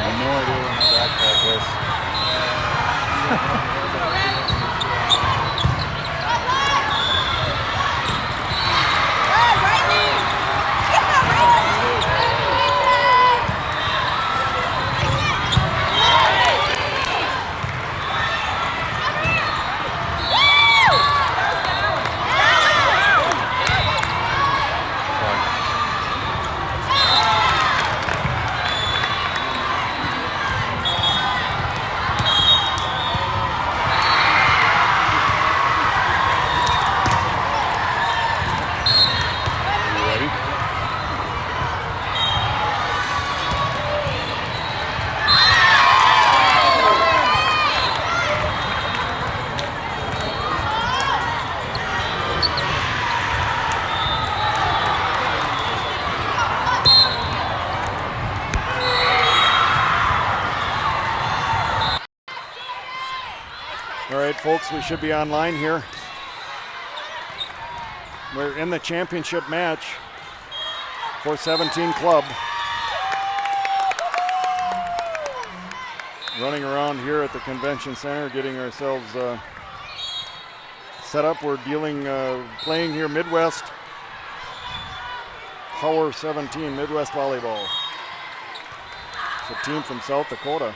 have no idea where my backpack is. All right, folks, we should be online here. We're in the championship match for 17 Club. Running around here at the convention center, getting ourselves set up. We're playing here Midwest Power 17, Midwest Volleyball. It's a team from South Dakota.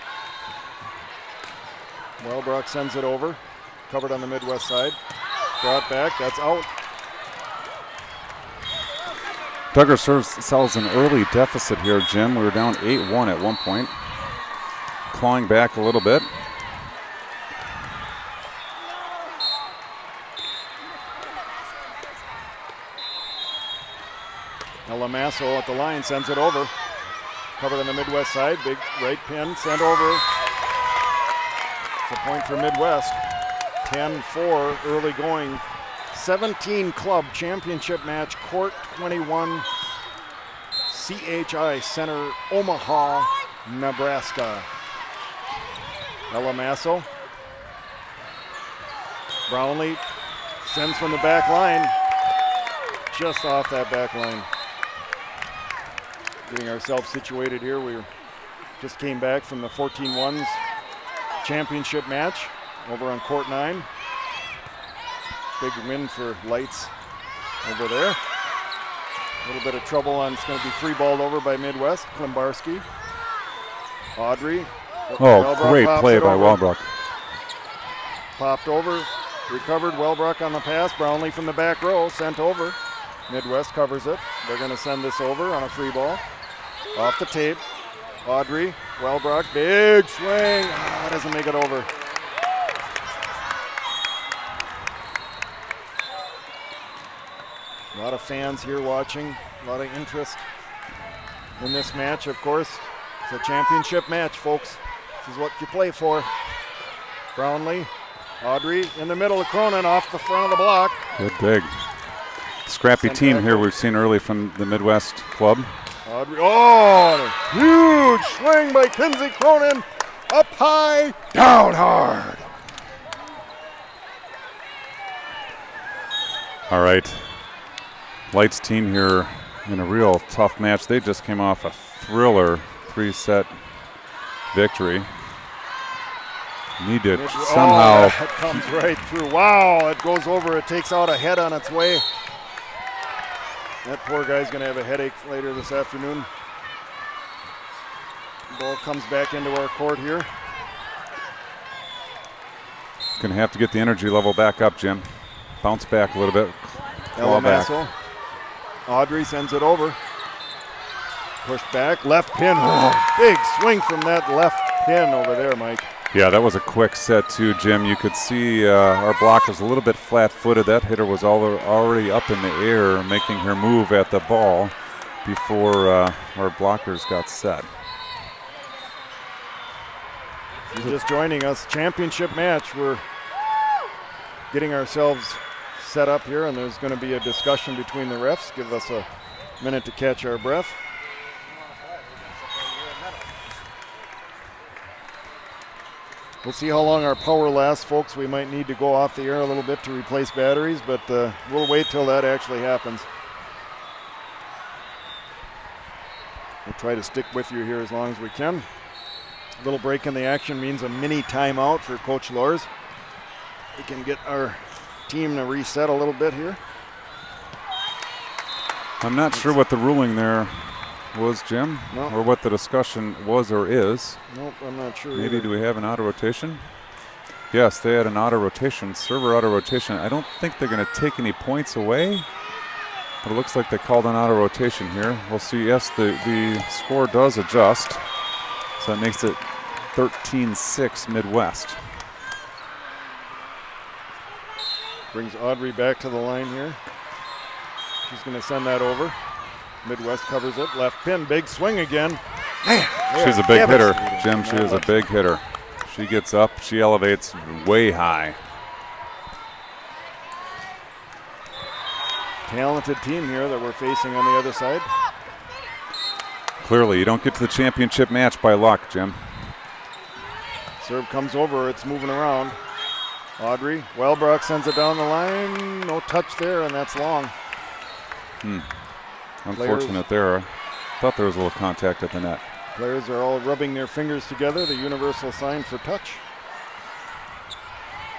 Wellbrock sends it over, covered on the Midwest side. Brought back, that's out. Duggar serves sells an early deficit here, Jim. We were down 8-1 at one point. Clawing back a little bit. Lamasso at the line sends it over. Covered on the Midwest side, big right pin sent over. It's a point for Midwest. 10-4 early going. 17 Club championship match, court 21, CHI Center, Omaha, Nebraska. Lamasso. Brownlee sends from the back line. Just off that back line. Getting ourselves situated here. We just came back from the 14-1s championship match over on court 9. Big win for Lights over there. A little bit of trouble on, it's going to be free balled over by Midwest. Klimbarski. Audrey. Oh, great play by Wellbrock. Popped over, recovered. Wellbrock on the pass. Brownlee from the back row, sent over. Midwest covers it. They're going to send this over on a free ball. Off the tape. Audrey, Wellbrock, big swing. Doesn't make it over. A lot of fans here watching, a lot of interest in this match, of course. It's a championship match, folks. This is what you play for. Brownlee, Audrey in the middle of Cronin off the front of the block. Good big. Scrappy team here we've seen early from the Midwest Club. Audrey, oh, huge swing by Kinsey Cronin. Up high, down hard. All right. Lights team here in a real tough match. They just came off a thriller 3-set victory. Need to somehow. That comes right through. Wow, it goes over. It takes out a head on its way. That poor guy's going to have a headache later this afternoon. Ball comes back into our court here. Going to have to get the energy level back up, Jim. Bounce back a little bit. Claw back. Audrey sends it over. Pushed back, left pin. Oh, big swing from that left pin over there, Mike. Yeah, that was a quick set too, Jim. You could see our blocker was a little bit flat-footed. That hitter was already up in the air, making her move at the ball before our blockers got set. If you're just joining us, championship match. We're getting ourselves set up here, and there's going to be a discussion between the refs. Give us a minute to catch our breath. We'll see how long our power lasts, folks. We might need to go off the air a little bit to replace batteries, but we'll wait till that actually happens. We'll try to stick with you here as long as we can. Little break in the action means a mini timeout for Coach Lors. We can get our team to reset a little bit here. I'm not sure what the ruling there was, Jim, No. or what the discussion was or is. Nope, I'm not sure. Maybe either. do we have an auto rotation? Yes, they had an auto rotation, server auto rotation. I don't think they're going to take any points away, but it looks like they called an auto rotation here. We'll see. Yes, the score does adjust, so that makes it 13-6 Midwest. Brings Audrey back to the line here. She's going to send that over. Midwest covers it. Left pin, big swing again. Man, She's a big hitter, devastating. Jim. She is a big hitter. She gets up, she elevates way high. Talented team here that we're facing on the other side. Clearly, you don't get to the championship match by luck, Jim. Serve comes over, it's moving around. Audrey, Wellbrook sends it down the line. No touch there, and that's long. Unfortunate there. Thought there was a little contact at the net. Players are all rubbing their fingers together, the universal sign for touch.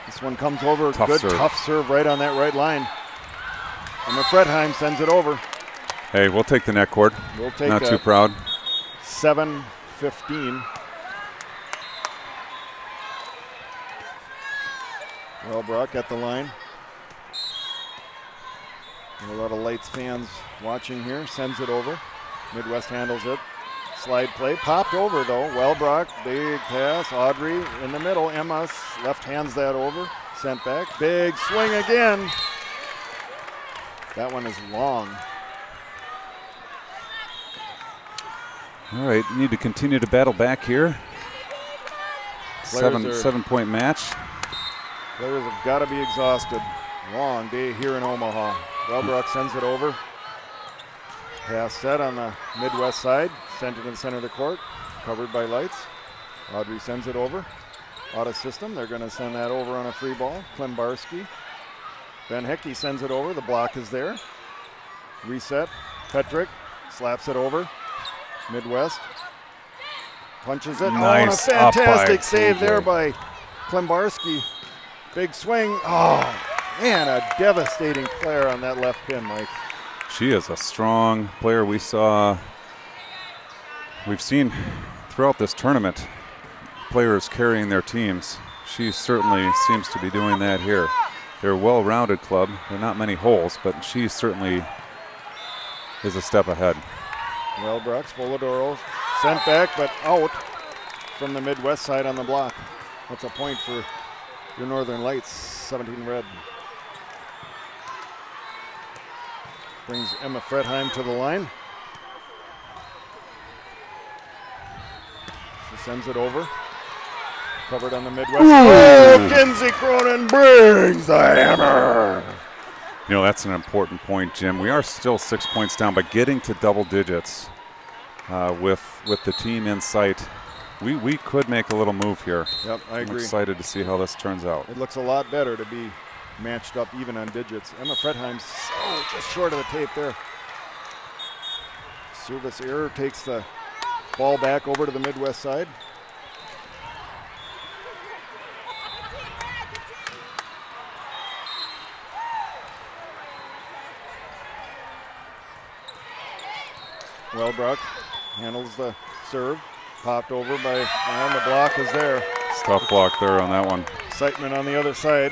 This one comes over, Tough good serve. tough serve right on that right line. And Fredheim sends it over. Hey, we'll take the net cord. We'll take Not that. too proud. 7-15. Wellbrook at the line. And a lot of Lights fans watching here. Sends it over. Midwest handles it. Slide play. Popped over though. Wellbrook, big pass. Audrey in the middle. Emma left hands that over. Sent back. Big swing again. That one is long. All right, you need to continue to battle back here. Players are- 7-point match. Players have got to be exhausted. Long day here in Omaha. Wellbrook sends it over. Pass set on the Midwest side. Sent it in the center of the court. Covered by Lights. Audrey sends it over. Out of system. They're going to send that over on a free ball. Klimbarski. Van Hecky sends it over. The block is there. Reset. Petrick slaps it over. Midwest punches it. Nice Oh, and a up by fantastic save TJ. there by Klimbarski. Big swing. Oh, man, a devastating player on that left pin, Mike. She is a strong player. We've seen throughout this tournament players carrying their teams. She certainly seems to be doing that here. They're a well-rounded club. There are not many holes, but she certainly is a step ahead. Wellbrook, Spoladoro sent back, but out from the Midwest side on the block. That's a point for your Northern Lights, 17 red. Brings Emma Fredheim to the line. She sends it over. Covered on the Midwest. Oh, Kinsey Cronin brings the hammer. You know, that's an important point, Jim. We are still 6 points down, but getting to double digits with the team in sight, we could make a little move here. Yep, I I'm agree. excited to see how this turns out. It looks a lot better to be matched up even on digits. Emma Fredheim's just short of the tape there. Service error takes the ball back over to the Midwest side. Wellbrook handles the serve. Popped over by, and the block is there. It's tough block there on that one. Excitement on the other side.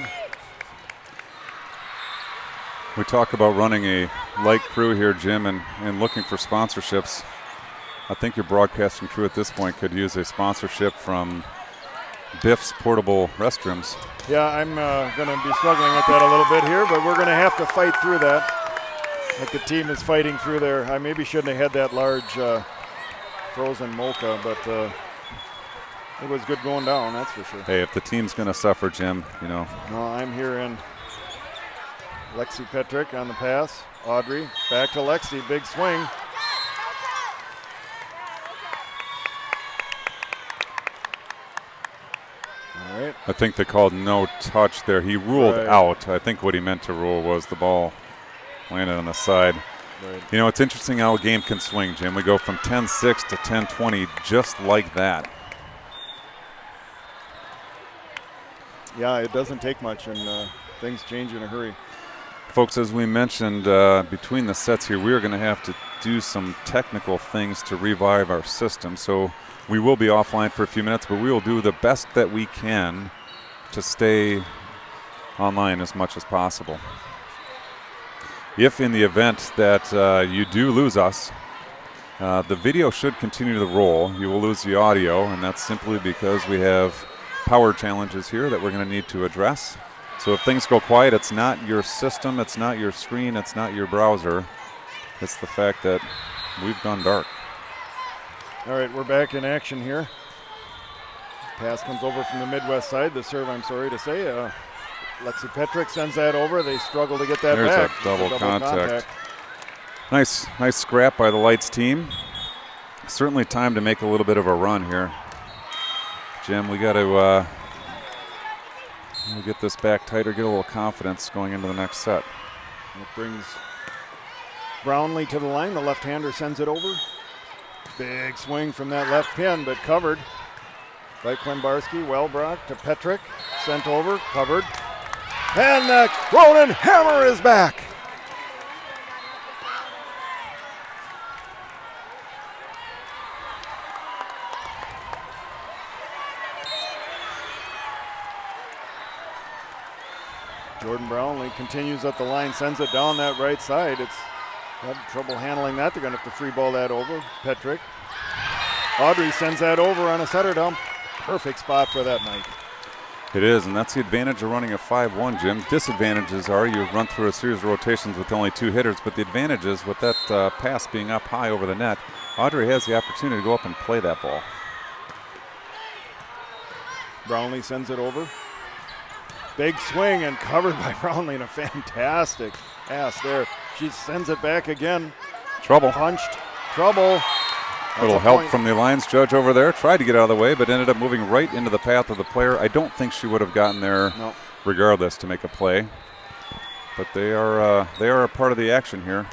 We talk about running a light crew here, Jim, and looking for sponsorships. I think your broadcasting crew at this point could use a sponsorship from Biff's Portable Restrooms. Yeah, I'm going to be struggling with that a little bit here, but we're going to have to fight through that. Like the team is fighting through there. I maybe shouldn't have had that large frozen mocha, but it was good going down, that's for sure. Hey, if the team's going to suffer, Jim, you know. No, I'm here in Lexi Petrick on the pass. Audrey back to Lexi, big swing. All right. I think they called no touch there. He ruled Right. out. I think what he meant to rule was the ball landed on the side. Right. You know, it's interesting how a game can swing, Jim. We go from 10-6 to 10-20 just like that. Yeah, it doesn't take much, and things change in a hurry. Folks, as we mentioned, between the sets here, we are going to have to do some technical things to revive our system. So we will be offline for a few minutes, but we will do the best that we can to stay online as much as possible. If in the event that you do lose us, the video should continue to roll. You will lose the audio, and that's simply because we have power challenges here that we're going to need to address. So if things go quiet, it's not your system, it's not your screen, it's not your browser. It's the fact that we've gone dark. All right, we're back in action here. Pass comes over from the Midwest side. The serve, I'm sorry to say, Lexi Petrick sends that over. They struggle to get that There's back. a double contact. Nice scrap by the Lights team. Certainly time to make a little bit of a run here. Jim, we got to get this back tighter, get a little confidence going into the next set. It brings Brownlee to the line. The left-hander sends it over. Big swing from that left pin, but covered by Klembarski. Wellbrock to Petrick. Sent over, covered. And the Cronin hammer is back. Jordan Brownlee continues up the line, sends it down that right side. It's had trouble handling that. They're going to have to free ball that over. Petrick. Audrey sends that over on a setter dump. Perfect spot for that night. It is, and that's the advantage of running a 5-1, Jim. Disadvantages are you run through a series of rotations with only 2 hitters, but the advantage is with that pass being up high over the net, Audrey has the opportunity to go up and play that ball. Brownlee sends it over. Big swing and covered by Brownlee, and a fantastic pass there. She sends it back again. Trouble. Punched. Trouble. A little help from the Lions judge over there. Tried to get out of the way, but ended up moving right into the path of the player. I don't think she would have gotten there regardless to make a play. But they are a part of the action here.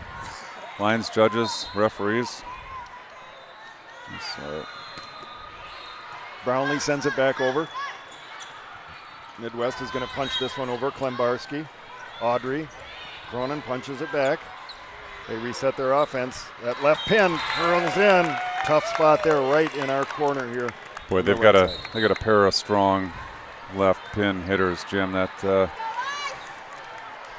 Lions judges, referees. Brownlee sends it back over. Midwest is going to punch this one over. Klembarski. Audrey. Cronin punches it back. They reset their offense. That left pin curls in. Tough spot there right in our corner here. Boy, they got a pair of strong left pin hitters, Jim. That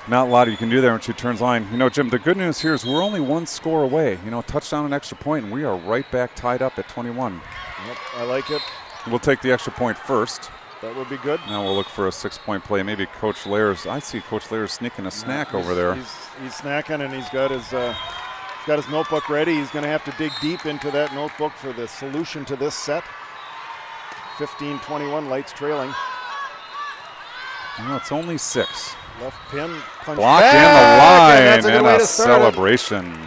not a lot you can do there when she turns line. You know, Jim, the good news here is we're only 1 score away. You know, touchdown and extra point, and we are right back tied up at 21. Yep, I like it. We'll take the extra point first. That would be good. Now we'll look for a 6-point play. Maybe Coach Lairs. I see Coach Lairs sneaking a snack over there. He's snacking, and he's got his notebook ready. He's going to have to dig deep into that notebook for the solution to this set. 15-21, Lights trailing. No, it's only 6. Left pin, punch blocked back, in the line, and a celebration.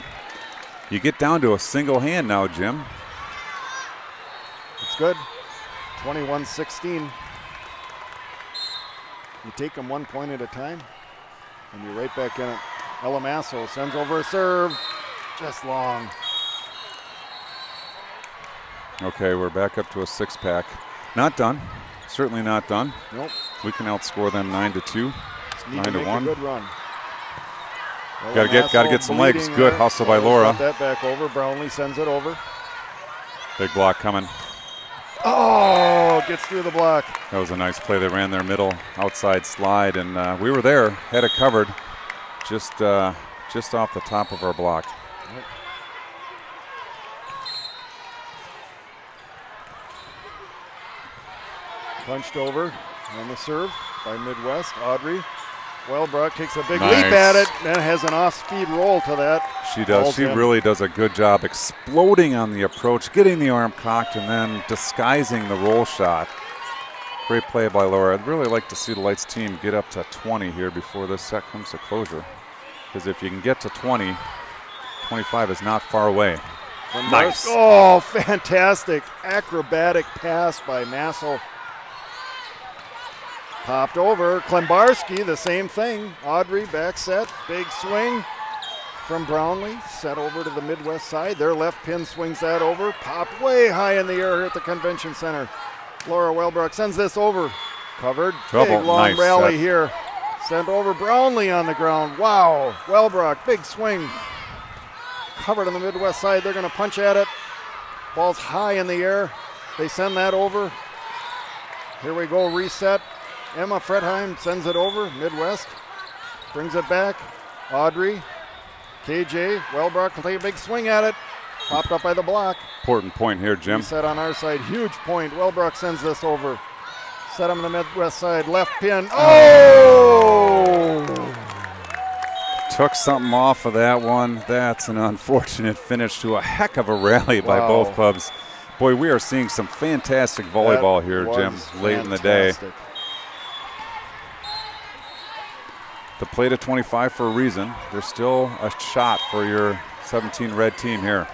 You get down to a single hand now, Jim. It's good. 21-16. You take them 1 point at a time, and you're right back in it. Elamasso sends over a serve, just long. Okay, we're back up to a 6-pack. Not done. Certainly not done. Nope. We can outscore them 9-2, 9-1. Good run. Got to get some legs. Good hustle by Laura. That back over. Brownlee sends it over. Big block coming. Oh, gets through the block. That was a nice play. They ran their middle outside slide, and we were there, had it covered, just off the top of our block. Yep. Punched over on the serve by Midwest. Audrey Wellbrock takes a big leap at it and has an off-speed roll to that. She does. She really does a good job exploding on the approach, getting the arm cocked, and then disguising the roll shot. Great play by Laura. I'd really like to see the Lights team get up to 20 here before this set comes to closure. Because if you can get to 20, 25 is not far away. Nice. Oh, fantastic. Acrobatic pass by Massel. Popped over. Klembarski, the same thing. Audrey, back set. Big swing from Brownlee. Set over to the Midwest side. Their left pin swings that over. Popped way high in the air here at the Convention Center. Laura Wellbrock sends this over. Covered. Trouble. Big long Nice rally set. here. Sent over Brownlee on the ground. Wow. Wellbrock, big swing. Covered on the Midwest side. They're going to punch at it. Ball's high in the air. They send that over. Here we go, reset. Emma Fretheim sends it over. Midwest brings it back. Audrey, KJ, Wellbrock will take a big swing at it. Popped up by the block. Important point here, Jim. Reset on our side, huge point. Wellbrock sends this over. Set him on the Midwest side, left pin. Oh! Took something off of that one. That's an unfortunate finish to a heck of a rally by Wow. both clubs. Boy, we are seeing some fantastic volleyball here, Jim, late in the day. Fantastic. The play to 25 for a reason. There's still a shot for your 17 red team here.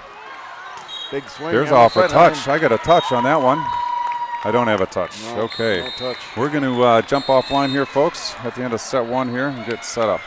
Big swing. There's Emma off a Fretheim. touch. I got a touch on that one. I don't have a touch. No, Okay. no touch. We're going to jump offline here, folks, at the end of set one here and get set up.